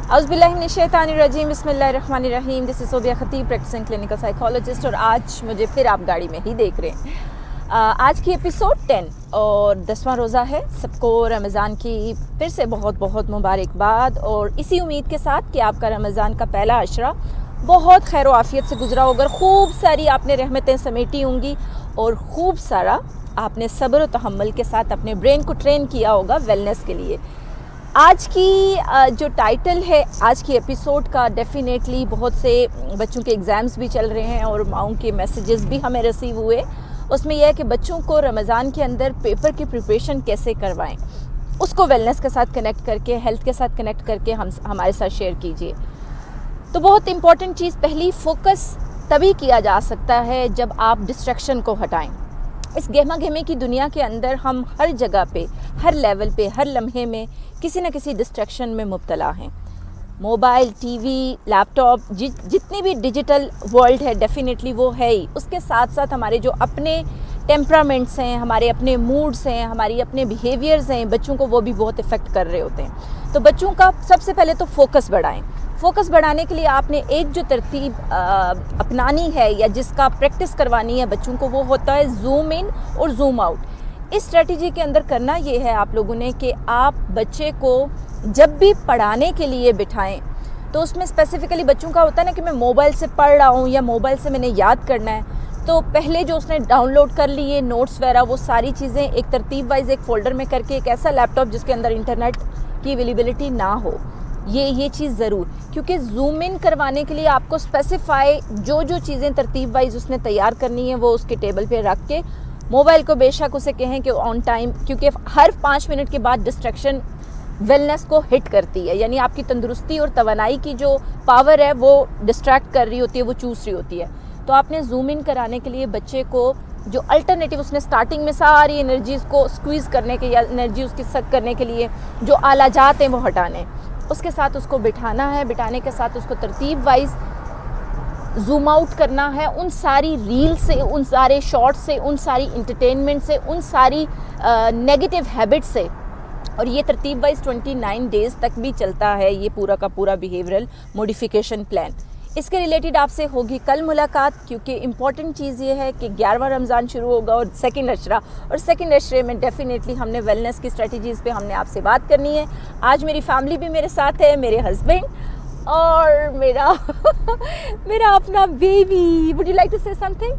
औज़ुबिल्लाहिमिनश्शैतानिर्रजीम बिस्मिल्लाहिर्रहमानिर्रहीम। This is Sobia Khatib, practising clinical psychologist, और आज मुझे फिर आप गाड़ी में ही देख रहे हैं। आज की एपिसोड 10 और 10वां रोज़ा है। सबको रमज़ान की फिर से बहुत बहुत मुबारकबाद, और इसी उम्मीद के साथ कि आपका रमज़ान का पहला अशरा बहुत खैर आफ़ियत से गुजरा होगा। खूब सारी आपने रहमतें समेटी होंगी और खूब सारा आपने सब्र और तहम्मुल के साथ अपने ब्रेन को ट्रेन किया होगा वेलनेस के लिए। आज की जो टाइटल है आज की एपिसोड का, डेफिनेटली बहुत से बच्चों के एग्ज़ाम्स भी चल रहे हैं और माओं के मैसेजेस भी हमें रिसीव हुए। उसमें यह है कि बच्चों को रमज़ान के अंदर पेपर की प्रिपरेशन कैसे करवाएं, उसको वेलनेस के साथ कनेक्ट करके, हेल्थ के साथ कनेक्ट करके हमारे साथ शेयर कीजिए। तो बहुत इम्पॉर्टेंट चीज़, पहली, फोकस तभी किया जा सकता है जब आप डिस्ट्रैक्शन को हटाएं। इस गहमा गहमे की दुनिया के अंदर हम हर जगह पे, हर लेवल पे, हर लम्हे में किसी न किसी डिस्ट्रैक्शन में मुब्तला हैं। मोबाइल, टीवी, लैपटॉप, जितनी भी डिजिटल वर्ल्ड है डेफिनेटली वो है ही। उसके साथ साथ हमारे जो अपने टेम्परामेंट्स हैं, हमारे अपने मूड्स हैं, हमारी अपने बिहेवियर्स हैं, बच्चों को वो भी बहुत इफ़ेक्ट कर रहे होते हैं। तो बच्चों का सबसे पहले तो फोकस बढ़ाएं। फोकस बढ़ाने के लिए आपने एक जो तरतीब अपनानी है या जिसका प्रैक्टिस करवानी है बच्चों को, वो होता है जूम इन और जूम आउट। इस स्ट्रेटजी के अंदर करना ये है आप लोगों ने कि आप बच्चे को जब भी पढ़ाने के लिए बिठाएं तो उसमें स्पेसिफिकली बच्चों का होता है ना कि मैं मोबाइल से पढ़ रहा हूँ या मोबाइल से मैंने याद करना है, तो पहले जो उसने डाउनलोड कर लिए नोट्स वगैरह, वो सारी चीज़ें एक तरतीब वाइज एक फ़ोल्डर में करके, एक ऐसा लैपटॉप जिसके अंदर इंटरनेट की अवेलेबिलिटी ना हो, ये चीज़ ज़रूर। क्योंकि जूम इन करवाने के लिए आपको स्पेसिफाई जो चीज़ें तरतीब वाइज उसने तैयार करनी है वो उसके टेबल पे रख के, मोबाइल को बेशक उसे कहें कि ऑन टाइम, क्योंकि हर 5 मिनट के बाद डिस्ट्रैक्शन वेलनेस को हिट करती है, यानी आपकी तंदुरुस्ती और तवानाई की जो पावर है वो डिस्ट्रैक्ट कर रही होती है, वो चूस रही होती है। तो आपने जूम इन कराने के लिए बच्चे को जो अल्टरनेटिव, उसने स्टार्टिंग में सारी एनर्जीज़ को स्क्वीज़ करने के या एनर्जी उसकी सक करने के लिए जो आलाजात हैं वो हटाने, उसके साथ उसको बिठाना है। बिठाने के साथ उसको तरतीब वाइज जूम आउट करना है उन सारी रील से, उन सारे शॉर्ट्स से, उन सारी इंटरटेनमेंट से, उन सारी नेगेटिव हैबिट से। और ये तरतीब वाइज 29 डेज़ तक भी चलता है ये पूरा का पूरा बिहेवियरल मॉडिफिकेशन प्लान। इसके रिलेटेड आपसे होगी कल मुलाकात, क्योंकि इम्पॉर्टेंट चीज़ ये है कि 11वां रमज़ान शुरू होगा और सेकंड अशरा, और सेकंड अशरे में डेफिनेटली हमने वेलनेस की स्ट्रेटजीज़ पे हमने आपसे बात करनी है। आज मेरी फैमिली भी मेरे साथ है, मेरे हस्बैंड और मेरा मेरा अपना baby. Would you like to say something?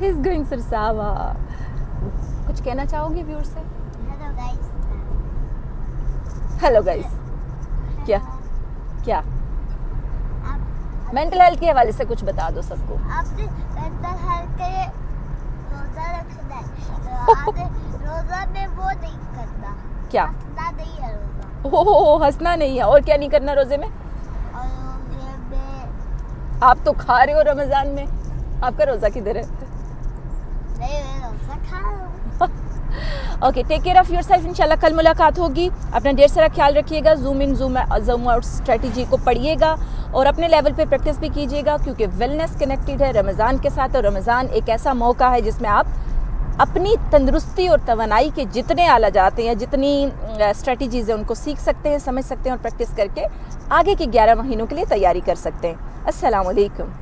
He is going Sarsawa. कुछ कहना चाहोगे व्यूअर से? Hello guys. क्या क्या मेंटल हेल्थ के हवाले से कुछ बता दो सबको। आपने मेंटल हेल्थ के रोजा रखना है, रोजा में वो नहीं करना, क्या हंसना नहीं है रोजा। ओह, हंसना नहीं है। और क्या नहीं करना रोजे में? और रोजे में आप तो खा रहे हो रमजान में, आपका रोजा किधर है? नहीं, मैं रोजा खा रहा हूँ। Okay, take care of yourself. इंशाल्लाह कल मुलाकात होगी। अपना ढेर सारा ख्याल रखिएगा। Zoom in zoom out strategy को पढ़िएगा और अपने लेवल पे प्रैक्टिस भी कीजिएगा, क्योंकि वेलनेस कनेक्टेड है रमज़ान के साथ। और रमज़ान एक ऐसा मौका है जिसमें आप अपनी तंदुरुस्ती और तवानाई के जितने आला जाते हैं, जितनी स्ट्रेटजीज़ हैं, उनको सीख सकते हैं, समझ सकते हैं और प्रैक्टिस करके आगे के 11 महीनों के लिए तैयारी कर सकते हैं। अस्सलाम वालेकुम।